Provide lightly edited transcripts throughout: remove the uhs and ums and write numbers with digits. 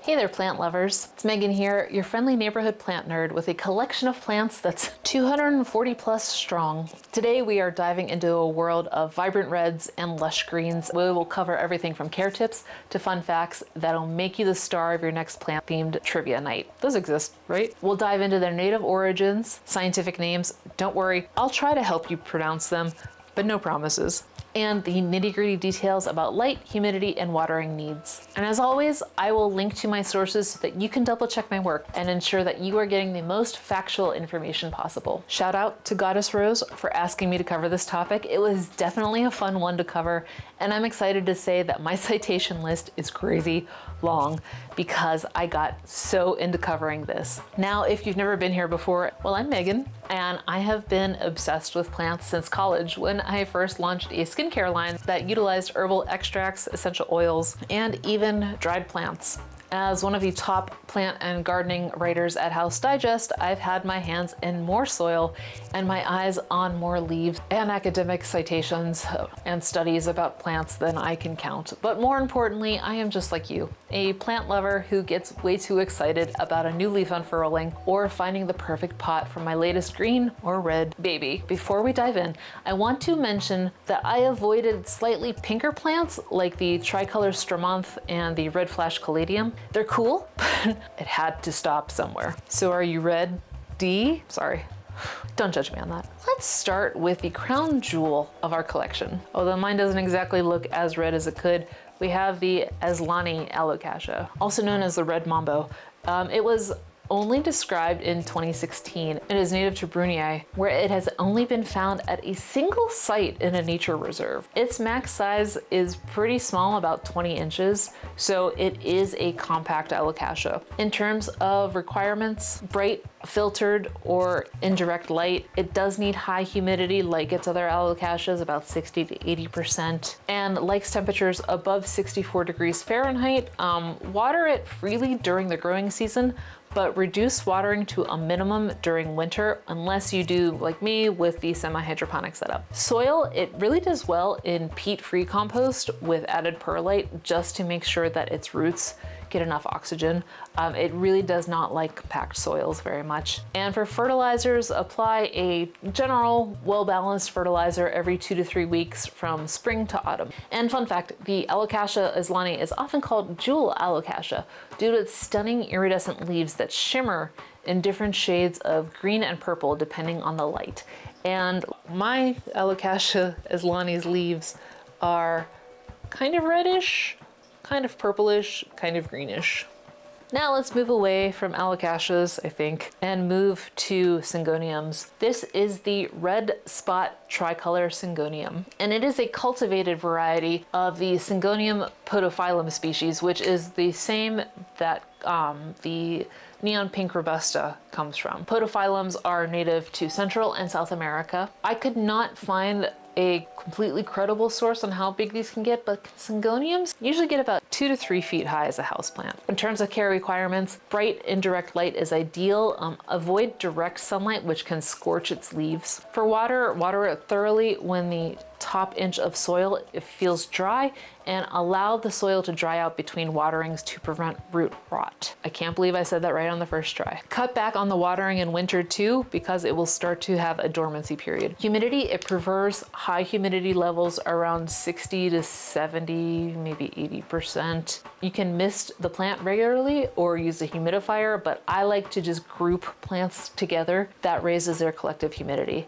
Hey there, plant lovers. It's Megan here, your friendly neighborhood plant nerd with a collection of plants that's 240 plus strong. Today we are diving into a world of vibrant reds and lush greens. We will cover everything from care tips to fun facts that'll make you the star of your next plant-themed trivia night. Those exist, right? We'll dive into their native origins, scientific names. Don't worry, I'll try to help you pronounce them, but no promises. And the nitty-gritty details about light, humidity, and watering needs. And as always, I will link to my sources so that you can double check my work and ensure that you are getting the most factual information possible. Shout out to Goddess Rose for asking me to cover this topic. It was definitely a fun one to cover, and I'm excited to say that my citation list is crazy long because I got so into covering this. Now, if you've never been here before, well, I'm Megan, and I have been obsessed with plants since college when I first launched a skincare line that utilized herbal extracts, essential oils, and even dried plants. As one of the top plant and gardening writers at House Digest, I've had my hands in more soil and my eyes on more leaves and academic citations and studies about plants than I can count. But more importantly, I am just like you, a plant lover who gets way too excited about a new leaf unfurling or finding the perfect pot for my latest green or red baby. Before we dive in, I want to mention that I avoided slightly pinker plants like the Tricolor Stramonth and the Red Flash Caladium. They're cool, but it had to stop somewhere. So are you ready? Sorry, don't judge me on that. Let's start with the crown jewel of our collection. Although mine doesn't exactly look as red as it could, we have the Azlanii Alocasia, also known as the red mambo. It was only described in 2016. It is native to Brunei, where it has only been found at a single site in a nature reserve. Its max size is pretty small, about 20 inches, so it is a compact alocasia. In terms of requirements, bright, filtered, or indirect light. It does need high humidity like its other alocasias, about 60 to 80%, and likes temperatures above 64 degrees Fahrenheit. Water it freely during the growing season, but reduce watering to a minimum during winter unless you do like me with the semi-hydroponic setup. Soil, it really does well in peat-free compost with added perlite just to make sure that its roots get enough oxygen. It really does not like compact soils very much. And for fertilizers, apply a general, well-balanced fertilizer every 2 to 3 weeks from spring to autumn. And fun fact, the Alocasia Azlanii is often called jewel alocasia due to its stunning iridescent leaves that shimmer in different shades of green and purple depending on the light. And my Alocasia Azlanii's leaves are kind of reddish, kind of purplish, kind of greenish. Now let's move away from alocasias, I think, and move to Syngoniums. This is the red spot tricolor Syngonium, and it is a cultivated variety of the Syngonium podophyllum species, which is the same that the neon pink robusta comes from. Podophyllums are native to Central and South America. I could not find a completely credible source on how big these can get, but Syngoniums usually get about 2 to 3 feet high as a houseplant. In terms of care requirements, bright indirect light is ideal. Avoid direct sunlight, which can scorch its leaves. For water, water it thoroughly when the top inch of soil it feels dry, and allow the soil to dry out between waterings to prevent root rot. I can't believe I said that right on the first try. Cut back on the watering in winter too, because it will start to have a dormancy period. Humidity, it prefers high humidity levels around 60 to 70, maybe 80%. You can mist the plant regularly or use a humidifier, but I like to just group plants together. That raises their collective humidity.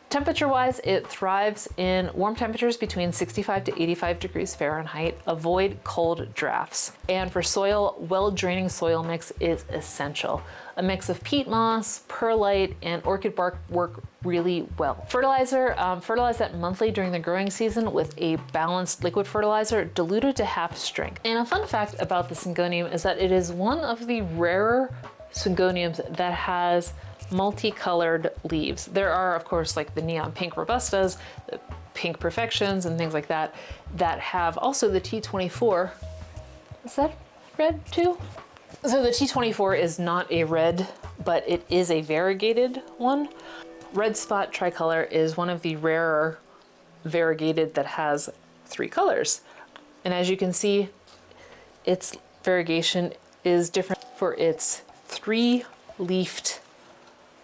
Temperature-wise, it thrives in warm temperatures between 65 to 85 degrees Fahrenheit. Avoid cold drafts. And for soil, well-draining soil mix is essential. A mix of peat moss, perlite, and orchid bark work really well. Fertilizer, fertilize that monthly during the growing season with a balanced liquid fertilizer diluted to half strength. And a fun fact about the Syngonium is that it is one of the rarer Syngoniums that has multicolored leaves. There are, of course, like the neon pink robustas, the pink perfections, and things like that, that have also the T24. Is that red too? So the T24 is not a red, but it is a variegated one. Red spot tricolor is one of the rarer variegated that has 3 colors. And as you can see, its variegation is different for its three-leafed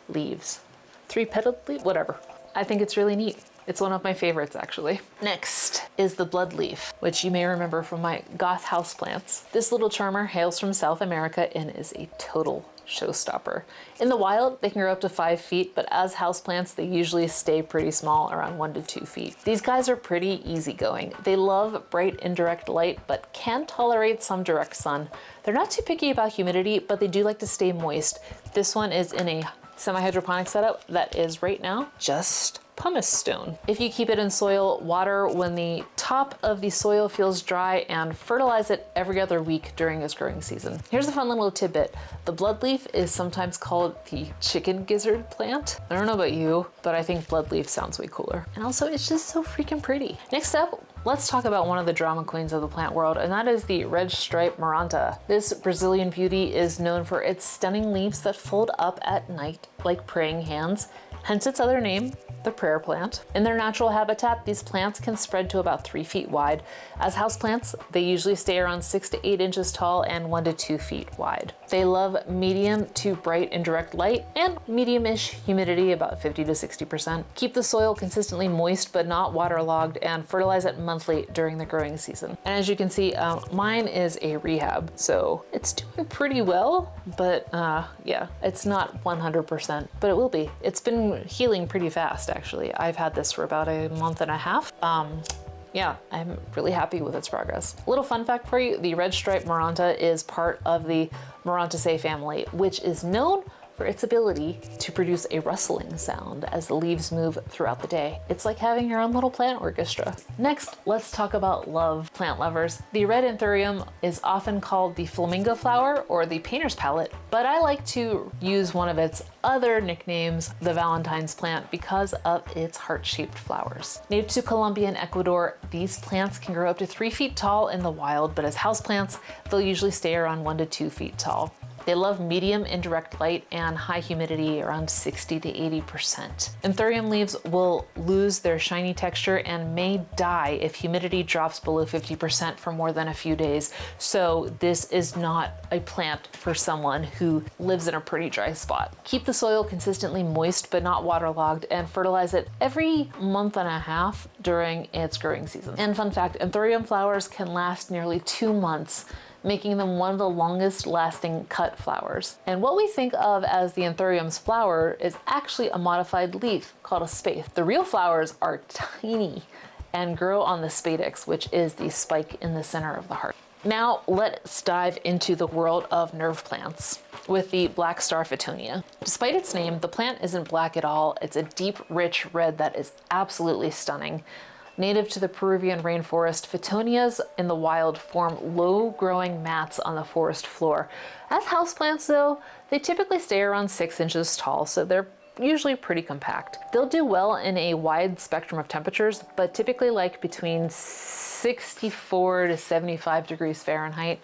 leaves. Three-petaled leaf, whatever. I think it's really neat. It's one of my favorites, actually. Next is the blood leaf, which you may remember from my goth houseplants. This little charmer hails from South America and is a total showstopper. In the wild, they can grow up to 5 feet, but as houseplants, they usually stay pretty small, around 1 to 2 feet. These guys are pretty easygoing. They love bright indirect light, but can tolerate some direct sun. They're not too picky about humidity, but they do like to stay moist. This one is in a semi-hydroponic setup that is right now just pumice stone. If you keep it in soil, water when the top of the soil feels dry, and fertilize it every other week during its growing season. Here's a fun little tidbit. The bloodleaf is sometimes called the chicken gizzard plant. I don't know about you, but I think bloodleaf sounds way cooler. And also, it's just so freaking pretty. Next up, let's talk about one of the drama queens of the plant world, and that is the red stripe Maranta. This Brazilian beauty is known for its stunning leaves that fold up at night like praying hands, hence its other name, the prayer plant. In their natural habitat, these plants can spread to about 3 feet wide. As houseplants, they usually stay around 6 to 8 inches tall and 1 to 2 feet wide. They love medium to bright indirect light and medium-ish humidity, about 50 to 60%. Keep the soil consistently moist but not waterlogged, and fertilize it monthly during the growing season. And as you can see, mine is a rehab, so it's doing pretty well, but yeah, it's not 100%, but it will be. It's been healing pretty fast, actually. I've had this for about a month and a half. Yeah, I'm really happy with its progress. A little fun fact for you, the red stripe Maranta is part of the Marantaceae family, which is known for its ability to produce a rustling sound as the leaves move throughout the day. It's like having your own little plant orchestra. Next, let's talk about love, plant lovers. The red Anthurium is often called the flamingo flower or the painter's palette, but I like to use one of its other nicknames, the Valentine's plant, because of its heart-shaped flowers. Native to Colombia and Ecuador, these plants can grow up to 3 feet tall in the wild, but as houseplants, they'll usually stay around 1 to 2 feet tall. They love medium indirect light and high humidity, around 60 to 80%. Anthurium leaves will lose their shiny texture and may die if humidity drops below 50% for more than a few days. So this is not a plant for someone who lives in a pretty dry spot. Keep the soil consistently moist but not waterlogged, and fertilize it every month and a half during its growing season. And fun fact, Anthurium flowers can last nearly 2 months, making them one of the longest lasting cut flowers. And what we think of as the Anthurium's flower is actually a modified leaf called a spathe. The real flowers are tiny and grow on the spadix, which is the spike in the center of the heart. Now let's dive into the world of nerve plants with the black star Fittonia. Despite its name, the plant isn't black at all. It's a deep, rich red that is absolutely stunning. Native to the Peruvian rainforest, Fittonias in the wild form low-growing mats on the forest floor. As houseplants, though, they typically stay around 6 inches tall, so they're usually pretty compact. They'll do well in a wide spectrum of temperatures, but typically like between 64 to 75 degrees Fahrenheit.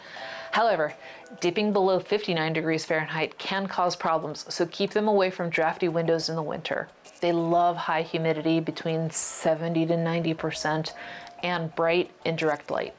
However, dipping below 59 degrees Fahrenheit can cause problems, so keep them away from drafty windows in the winter. They love high humidity between 70 to 90% and bright indirect light.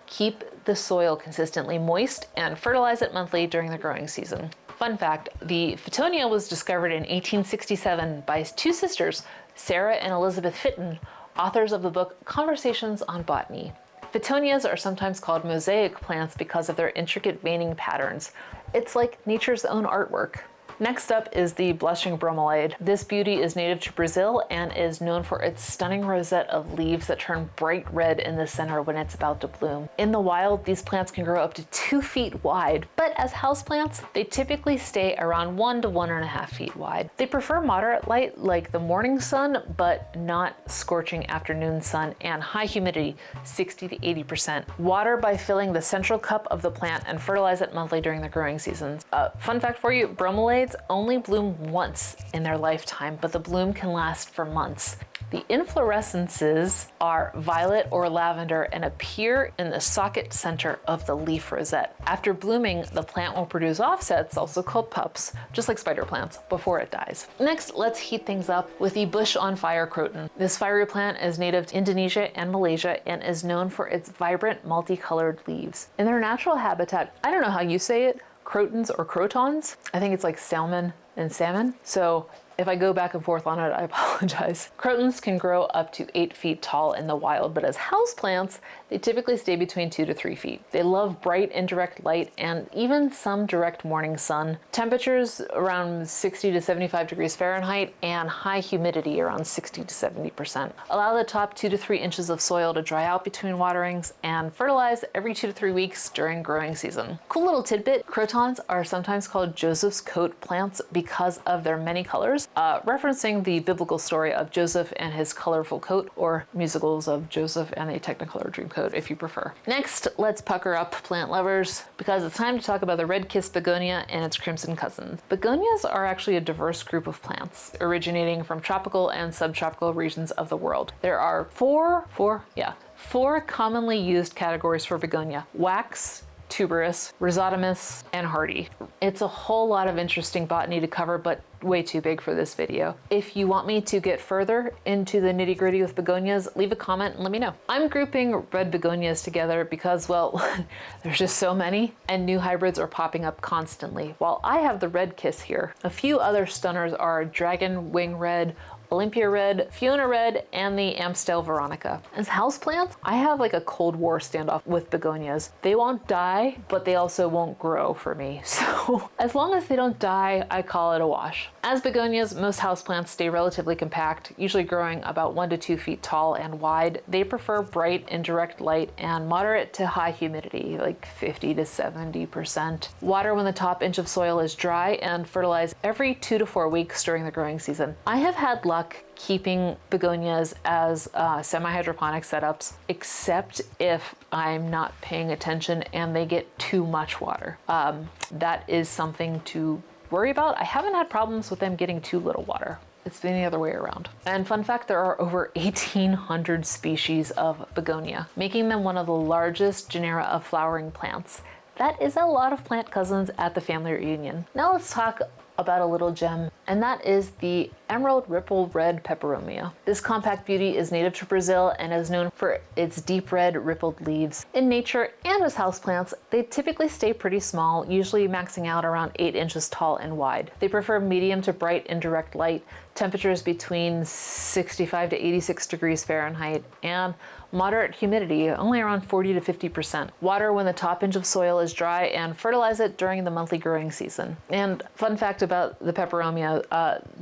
Keep the soil consistently moist and fertilize it monthly during the growing season. Fun fact, the Fittonia was discovered in 1867 by 2 sisters, Sarah and Elizabeth Fitton, authors of the book Conversations on Botany. Fittonias are sometimes called mosaic plants because of their intricate veining patterns. It's like nature's own artwork. Next up is the blushing bromeliad. This beauty is native to Brazil and is known for its stunning rosette of leaves that turn bright red in the center when it's about to bloom. In the wild, these plants can grow up to 2 feet wide, but as houseplants, they typically stay around 1 to 1.5 feet wide. They prefer moderate light like the morning sun, but not scorching afternoon sun, and high humidity, 60 to 80%. Water by filling the central cup of the plant and fertilize it monthly during the growing seasons. Fun fact for you, bromeliads only bloom once in their lifetime, but the bloom can last for months. The inflorescences are violet or lavender and appear in the socket center of the leaf rosette. After blooming, the plant will produce offsets, also called pups, just like spider plants, before it dies. Next, let's heat things up with the bush on fire croton. This fiery plant is native to Indonesia and Malaysia and is known for its vibrant, multicolored leaves. In their natural habitat, I don't know how you say it, crotons or crotons. I think it's like salmon and salmon. So if I go back and forth on it, I apologize. Crotons can grow up to 8 feet tall in the wild, but as houseplants, they typically stay between 2 to 3 feet. They love bright indirect light and even some direct morning sun. Temperatures around 60 to 75 degrees Fahrenheit and high humidity around 60 to 70%. Allow the top 2 to 3 inches of soil to dry out between waterings and fertilize every 2 to 3 weeks during growing season. Cool little tidbit, crotons are sometimes called Joseph's coat plants because of their many colors, referencing the biblical story of Joseph and his colorful coat, or musicals of Joseph and a Technicolor Dreamcoat if you prefer. Next, let's pucker up, plant lovers, because it's time to talk about the red Kiss Begonia and its crimson cousins. Begonias are actually a diverse group of plants originating from tropical and subtropical regions of the world. There are four commonly used categories for begonia: wax, tuberous, rhizotomous, and hardy. It's a whole lot of interesting botany to cover, but way too big for this video. If you want me to get further into the nitty-gritty with begonias, leave a comment and let me know. I'm grouping red begonias together because, well, there's just so many and new hybrids are popping up constantly. While I have the red Kiss here, a few other stunners are dragon wing red, Olympia red, Fiona red, and the Amstel Veronica. As houseplants, I have like a Cold War standoff with begonias. They won't die, but they also won't grow for me. So as long as they don't die, I call it a wash. As begonias, most houseplants stay relatively compact, usually growing about 1 to 2 feet tall and wide. They prefer bright indirect light and moderate to high humidity, like 50 to 70%. Water when the top inch of soil is dry and fertilize every 2 to 4 weeks during the growing season. I have had luck keeping begonias as semi-hydroponic setups, except if I'm not paying attention and they get too much water. That is something to worry about. I haven't had problems with them getting too little water. It's been the other way around. And fun fact, there are over 1,800 species of begonia, making them one of the largest genera of flowering plants. That is a lot of plant cousins at the family reunion. Now let's talk about a little gem, and that is the emerald rippled red Peperomia. This compact beauty is native to Brazil and is known for its deep red rippled leaves. In nature and as houseplants, they typically stay pretty small, usually maxing out around 8 inches tall and wide. They prefer medium to bright indirect light, temperatures between 65 to 86 degrees Fahrenheit, and moderate humidity, only around 40 to 50%. Water when the top inch of soil is dry and fertilize it during the monthly growing season. And fun fact about the Peperomia,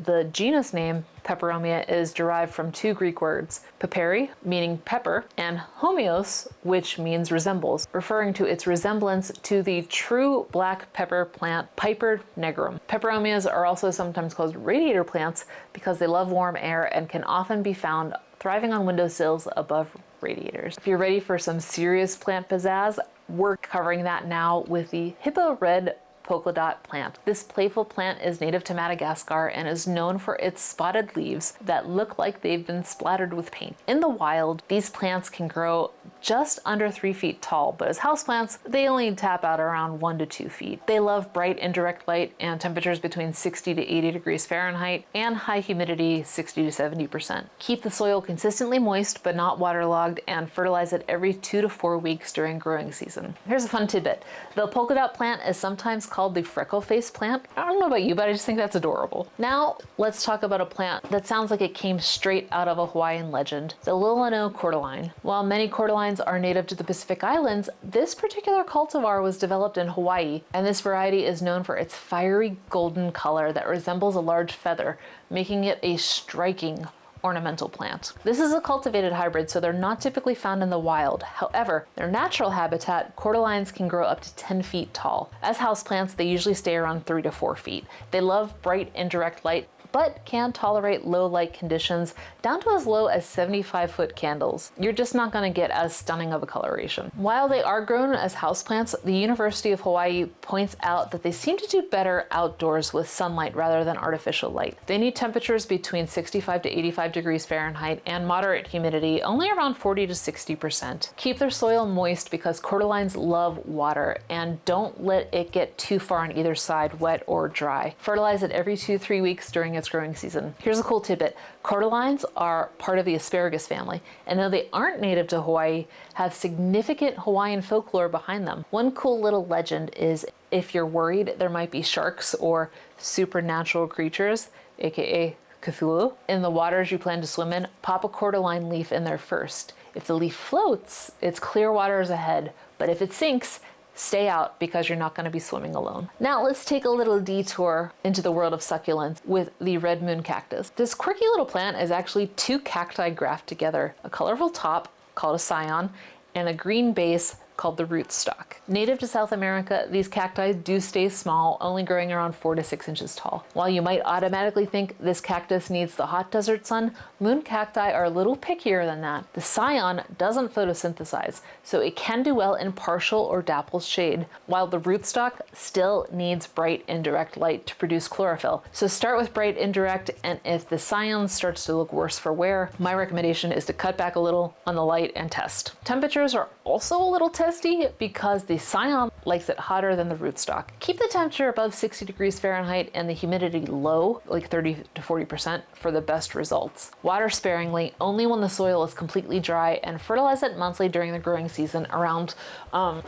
the genus name Peperomia is derived from 2 Greek words, peperi, meaning pepper, and homeos, which means resembles, referring to its resemblance to the true black pepper plant Piper nigrum. Peperomias are also sometimes called radiator plants because they love warm air and can often be found thriving on windowsills above radiators. If you're ready for some serious plant pizzazz, we're covering that now with the Hippo red polka dot plant. This playful plant is native to Madagascar and is known for its spotted leaves that look like they've been splattered with paint. In the wild, these plants can grow just under 3 feet tall, but as houseplants, they only tap out around 1 to 2 feet. They love bright indirect light and temperatures between 60 to 80 degrees Fahrenheit and high humidity 60 to 70%. Keep the soil consistently moist but not waterlogged and fertilize it every 2 to 4 weeks during growing season. Here's a fun tidbit. The polka dot plant is sometimes called the freckle face plant. I don't know about you, but I just think that's adorable. Now let's talk about a plant that sounds like it came straight out of a Hawaiian legend, the Lilinoe Cordyline. While many cordylines are native to the Pacific Islands, this particular cultivar was developed in Hawaii, and this variety is known for its fiery golden color that resembles a large feather, making it a striking ornamental plant. This is a cultivated hybrid, so they're not typically found in the wild. However, their natural habitat, cordylines can grow up to 10 feet tall. As houseplants, they usually stay around 3 to 4 feet. They love bright indirect light, but can tolerate low light conditions down to as low as 75-foot candles. You're just not going to get as stunning of a coloration. While they are grown as houseplants, the University of Hawaii points out that they seem to do better outdoors with sunlight rather than artificial light. They need temperatures between 65 to 85 degrees Fahrenheit and moderate humidity, only around 40 to 60%. Keep their soil moist because cordylines love water, and don't let it get too far on either side, wet or dry. Fertilize it every 2-3 weeks during its growing season. Here's a cool tidbit. Cordylines are part of the asparagus family, and though they aren't native to Hawaii, have significant Hawaiian folklore behind them. One cool little legend is if you're worried there might be sharks or supernatural creatures, aka Cthulhu, in the waters you plan to swim in, pop a cordyline leaf in there first. If the leaf floats, it's clear waters ahead, but if it sinks, stay out because you're not going to be swimming alone. Now let's take a little detour into the world of succulents with the red moon cactus. This quirky little plant is actually two cacti grafted together, a colorful top called a scion and a green base called the rootstock. Native to South America, these cacti do stay small, only growing around 4 to 6 inches tall. While you might automatically think this cactus needs the hot desert sun, moon cacti are a little pickier than that. The scion doesn't photosynthesize, so it can do well in partial or dappled shade, while the rootstock still needs bright indirect light to produce chlorophyll. So start with bright indirect, and if the scion starts to look worse for wear, my recommendation is to cut back a little on the light and test. Temperatures are also a little testy because the scion likes it hotter than the rootstock. Keep the temperature above 60 degrees Fahrenheit and the humidity low, like 30 to 40%, for the best results. Water sparingly, only when the soil is completely dry, and fertilize it monthly during the growing season around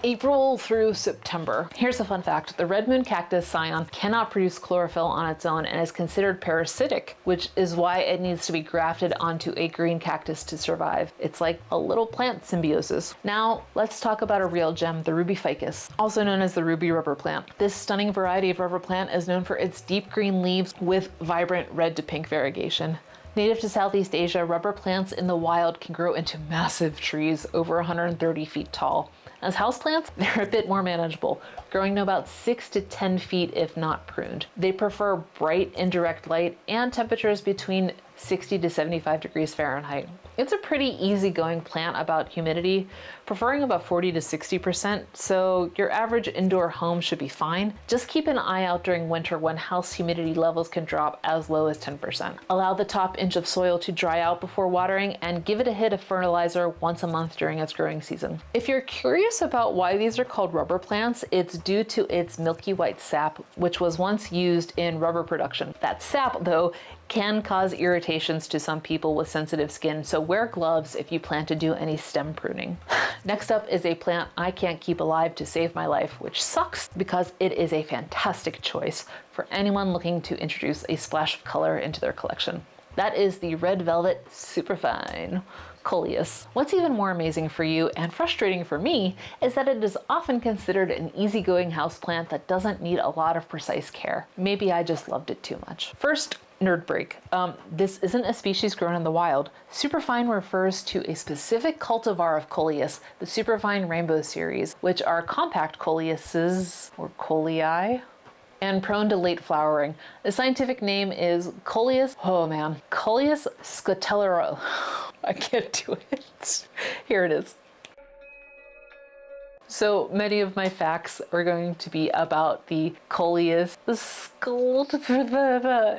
April through September. Here's a fun fact. The red moon cactus scion cannot produce chlorophyll on its own and is considered parasitic, which is why it needs to be grafted onto a green cactus to survive. It's like a little plant symbiosis. Now let's talk about a real gem, the ruby ficus, also known as the ruby rubber plant. This stunning variety of rubber plant is known for its deep green leaves with vibrant red to pink variegation. Native to Southeast Asia, rubber plants in the wild can grow into massive trees over 130 feet tall. As houseplants, they're a bit more manageable, growing to about 6 to 10 feet if not pruned. They prefer bright indirect light and temperatures between 60 to 75 degrees Fahrenheit. It's a pretty easygoing plant about humidity, preferring about 40 to 60%, so your average indoor home should be fine. Just keep an eye out during winter when house humidity levels can drop as low as 10%. Allow the top inch of soil to dry out before watering and give it a hit of fertilizer once a month during its growing season. If you're curious about why these are called rubber plants, it's due to its milky white sap, which was once used in rubber production. That sap, though, can cause irritations to some people with sensitive skin, so wear gloves if you plan to do any stem pruning. Next up is a plant I can't keep alive to save my life, which sucks because it is a fantastic choice for anyone looking to introduce a splash of color into their collection. That is the red velvet Superfine, Coleus. What's even more amazing for you and frustrating for me is that it is often considered an easygoing houseplant that doesn't need a lot of precise care. Maybe I just loved it too much. First, nerd break. This isn't a species grown in the wild. Superfine refers to a specific cultivar of Coleus, the Superfine Rainbow series, which are compact Coleuses, or Colei, and prone to late flowering. The scientific name is Coleus scutellaro. I can't do it. Here it is. So many of my facts are going to be about the Coleus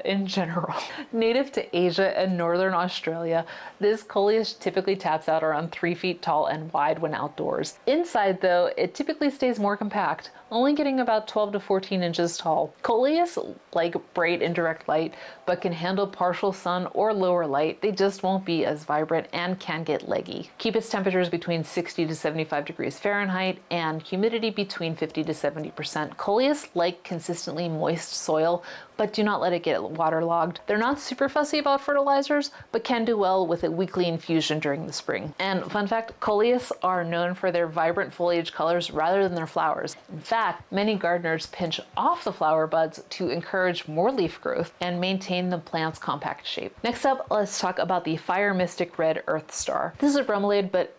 in general. Native to Asia and northern Australia, this Coleus typically taps out around 3 feet tall and wide when outdoors. Inside though, it typically stays more compact, only getting about 12 to 14 inches tall. Coleus like bright indirect light, but can handle partial sun or lower light. They just won't be as vibrant and can get leggy. Keep its temperatures between 60 to 75 degrees Fahrenheit and humidity between 50 to 70%. Coleus like consistently moist soil, but do not let it get waterlogged. They're not super fussy about fertilizers, but can do well with a weekly infusion during the spring. And fun fact, Coleus are known for their vibrant foliage colors rather than their flowers. In fact, many gardeners pinch off the flower buds to encourage more leaf growth and maintain the plant's compact shape. Next up, let's talk about the Fire Mystic Red Earth Star. This is a bromeliad, but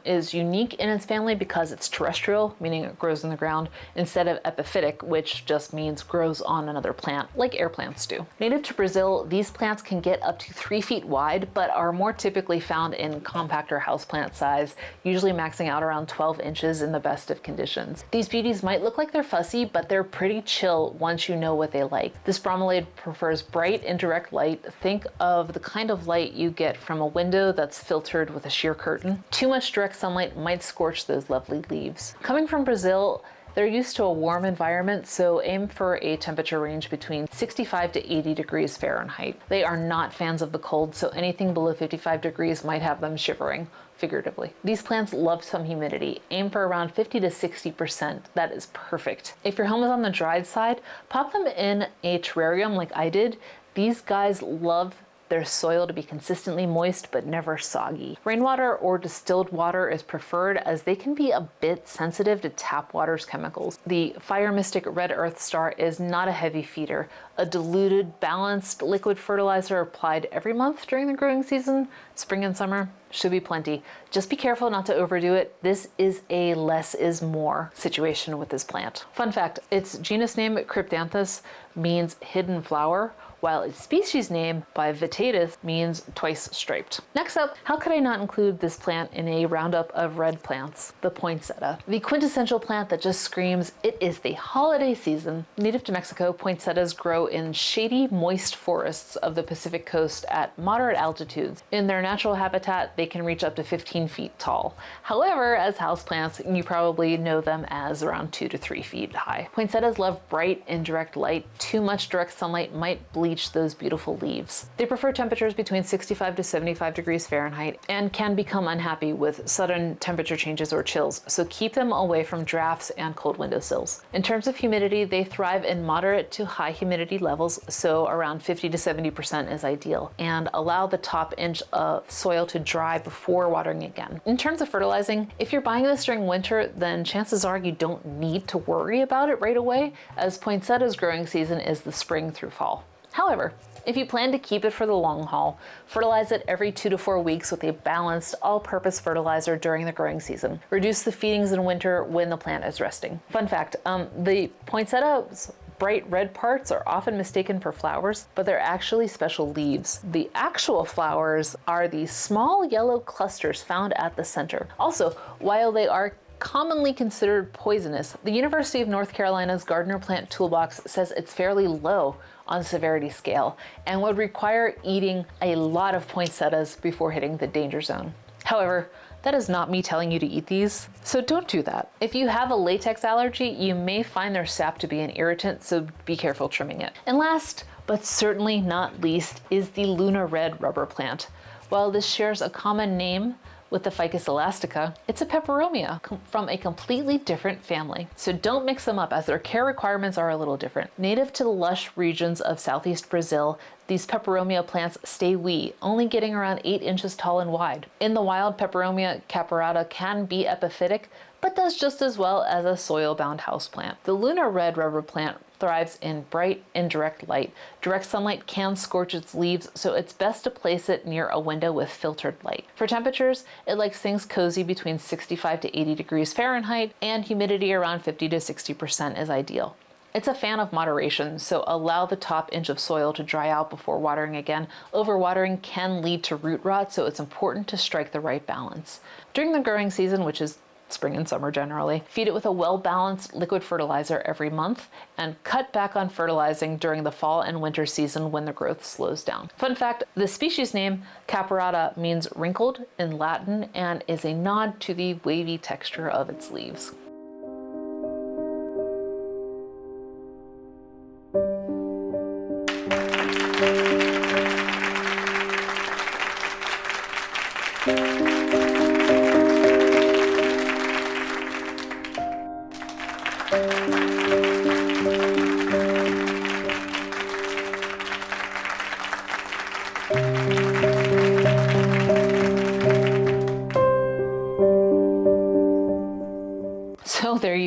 is unique in its family because it's terrestrial, meaning it grows in the ground, instead of epiphytic, which just means grows on another plant. like air plants do. Native to Brazil, these plants can get up to 3 feet wide, but are more typically found in compactor houseplant size, usually maxing out around 12 inches in the best of conditions. These beauties might look like they're fussy, but they're pretty chill once you know what they like. This bromeliad prefers bright, indirect light. Think of the kind of light you get from a window that's filtered with a sheer curtain. Too much direct sunlight might scorch those lovely leaves. Coming from Brazil, they're used to a warm environment, so aim for a temperature range between 65 to 80 degrees Fahrenheit. They are not fans of the cold, so anything below 55 degrees might have them shivering, figuratively. These plants love some humidity. Aim for around 50 to 60%. That is perfect. If your home is on the dried side, pop them in a terrarium like I did. These guys love their soil to be consistently moist but never soggy. Rainwater or distilled water is preferred as they can be a bit sensitive to tap water's chemicals. The Fire Mystic Red Earth Star is not a heavy feeder. A diluted, balanced liquid fertilizer applied every month during the growing season, spring and summer, should be plenty. Just be careful not to overdo it. This is a less is more situation with this plant. Fun fact, its genus name Cryptanthus means hidden flower, while its species name Varieties means twice striped. Next up, how could I not include this plant in a roundup of red plants? The poinsettia. The quintessential plant that just screams, it is the holiday season. Native to Mexico, poinsettias grow in shady, moist forests of the Pacific coast at moderate altitudes. In their natural habitat, they can reach up to 15 feet tall. However, as houseplants, you probably know them as around 2 to 3 feet high. Poinsettias love bright, indirect light. Too much direct sunlight might bleach those beautiful leaves. They prefer temperatures between 65 to 75 degrees Fahrenheit and can become unhappy with sudden temperature changes or chills, so keep them away from drafts and cold windowsills. In terms of humidity, they thrive in moderate to high humidity levels, so around 50 to 70% is ideal, and allow the top inch of soil to dry before watering again. In terms of fertilizing, if you're buying this during winter, then chances are you don't need to worry about it right away, as poinsettia's growing season is the spring through fall. However, if you plan to keep it for the long haul, fertilize it every 2 to 4 weeks with a balanced, all-purpose fertilizer during the growing season. Reduce the feedings in winter when the plant is resting. Fun fact, the poinsettia's bright red parts are often mistaken for flowers, but they're actually special leaves. The actual flowers are the small yellow clusters found at the center. Also, while they are commonly considered poisonous, the University of North Carolina's Gardener Plant Toolbox says it's fairly low on severity scale and would require eating a lot of poinsettias before hitting the danger zone. However, that is not me telling you to eat these, so don't do that. If you have a latex allergy, you may find their sap to be an irritant, so be careful trimming it. And last, but certainly not least, is the Luna Red rubber plant. While this shares a common name with the Ficus elastica, it's a Peperomia from a completely different family. So don't mix them up, as their care requirements are a little different. Native to the lush regions of southeast Brazil, these Peperomia plants stay wee, only getting around 8 inches tall and wide. In the wild, Peperomia caparata can be epiphytic, but does just as well as a soil-bound houseplant. The Luna Red rubber plant thrives in bright, indirect light. Direct sunlight can scorch its leaves, so it's best to place it near a window with filtered light. For temperatures, it likes things cozy between 65 to 80 degrees Fahrenheit, and humidity around 50 to 60% is ideal. It's a fan of moderation, so allow the top inch of soil to dry out before watering again. Overwatering can lead to root rot, so it's important to strike the right balance. During the growing season, which is spring and summer generally, feed it with a well-balanced liquid fertilizer every month, and cut back on fertilizing during the fall and winter season when the growth slows down. Fun fact, the species name caparata means wrinkled in Latin and is a nod to the wavy texture of its leaves.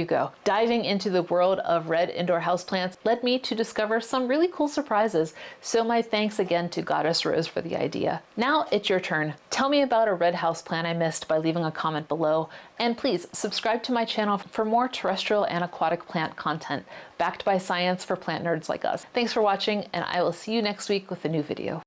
you go. Diving into the world of red indoor houseplants led me to discover some really cool surprises, so my thanks again to Goddess Rose for the idea. Now it's your turn. Tell me about a red houseplant I missed by leaving a comment below, and please subscribe to my channel for more terrestrial and aquatic plant content backed by science for plant nerds like us. Thanks for watching, and I will see you next week with a new video.